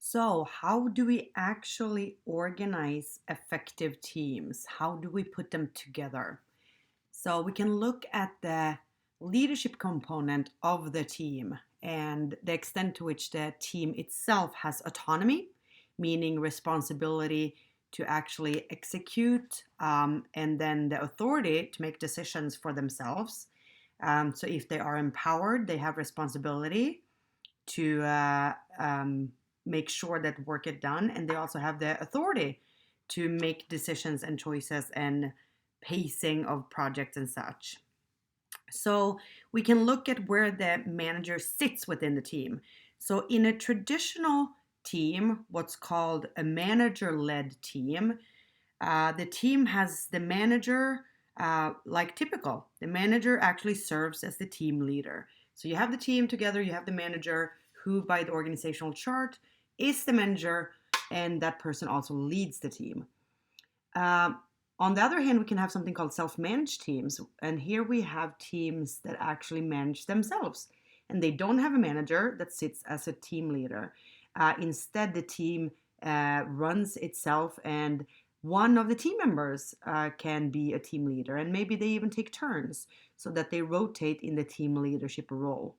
So, how do we actually organize effective teams? How do we put them together? So, we can look at the leadership component of the team and the extent to which the team itself has autonomy, meaning responsibility to actually execute, and then the authority to make decisions for themselves. So, if they are empowered, they have responsibility to make sure that work get done, and they also have the authority to make decisions and choices and pacing of projects and such. So we can look at where the manager sits within the team. So in a traditional team, what's called a manager-led team, the team has the manager, like typical. The manager actually serves as the team leader. So you have the team together, you have the manager, who by the organizational chart is the manager, and that person also leads the team. Um, on the other hand, we can have something called self managed teams. And here we have teams that actually manage themselves. And they don't have a manager that sits as a team leader. Instead, the team runs itself, and one of the team members can be a team leader. And maybe they even take turns so that they rotate in the team leadership role.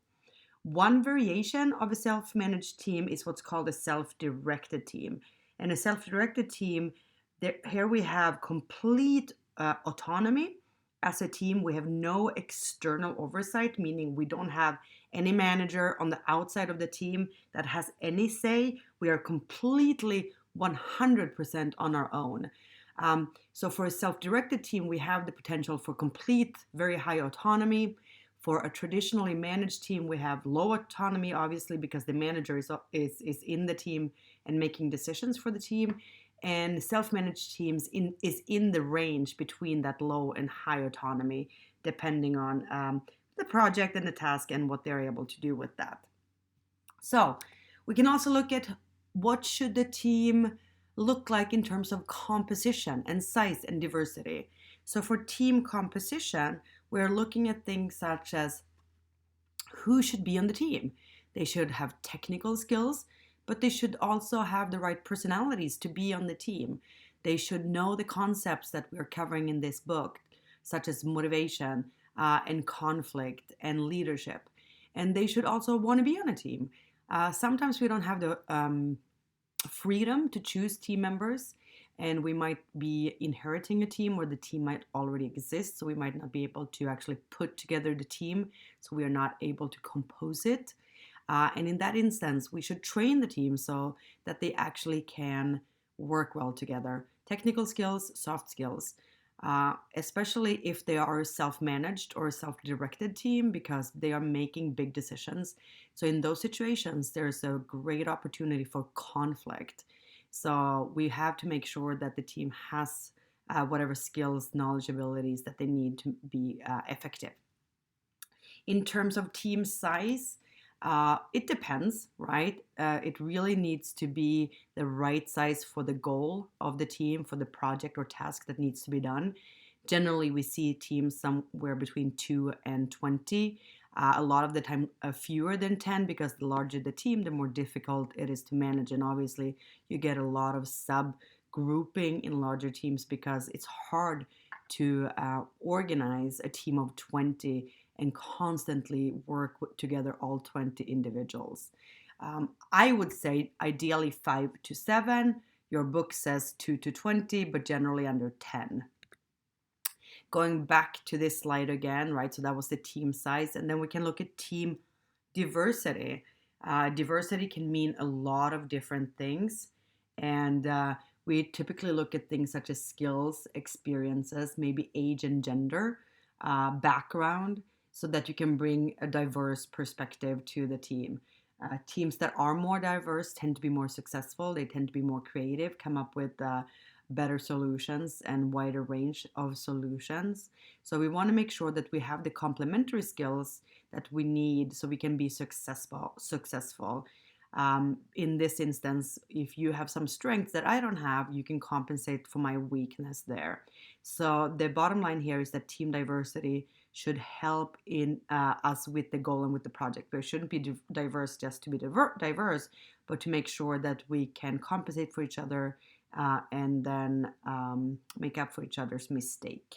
One variation of a self managed team is what's called a self directed team. And a self directed team, here we have complete autonomy. As a team, we have no external oversight, meaning we don't have any manager on the outside of the team that has any say. We are completely 100% on our own. So, for a self directed team, we have the potential for complete, very high autonomy. For a traditionally managed team, we have low autonomy, obviously, because the manager is in the team and making decisions for the team. And self-managed teams is in the range between that low and high autonomy, depending on the project and the task and what they're able to do with that. So we can also look at what should the team look like in terms of composition and size and diversity. So for team composition, we're looking at things such as who should be on the team. They should have technical skills, but they should also have the right personalities to be on the team. They should know the concepts that we're covering in this book, such as motivation and conflict and leadership. And they should also want to be on a team. Sometimes we don't have the freedom to choose team members, and we might be inheriting a team, or the team might already exist, so we might not be able to actually put together the team, so we are not able to compose it. And in that instance, we should train the team so that they actually can work well together. Technical skills, soft skills, especially if they are a self-managed or a self-directed team, because they are making big decisions. So in those situations, there's a great opportunity for conflict. So we have to make sure that the team has whatever skills, knowledge, abilities that they need to be effective. In terms of team size, it depends, right? It really needs to be the right size for the goal of the team, for the project or task that needs to be done. Generally, we see teams somewhere between 2 and 20. A lot of the time, fewer than 10, because the larger the team, the more difficult it is to manage. And obviously, you get a lot of subgrouping in larger teams because it's hard to organize a team of 20 and constantly work together, all 20 individuals. I would say ideally 5 to 7. Your book says 2 to 20, but generally under 10. Going back to this slide again, right? So that was the team size. And then we can look at team diversity. Diversity can mean a lot of different things. And we typically look at things such as skills, experiences, maybe age and gender, background, so that you can bring a diverse perspective to the team. Teams that are more diverse tend to be more successful. They tend to be more creative, come up with better solutions and wider range of solutions. So we want to make sure that we have the complementary skills that we need so we can be successful. In this instance, if you have some strengths that I don't have, you can compensate for my weakness there. So the bottom line here is that team diversity should help in us with the goal and with the project. We shouldn't be diverse just to be diverse, but to make sure that we can compensate for each other and then make up for each other's mistake.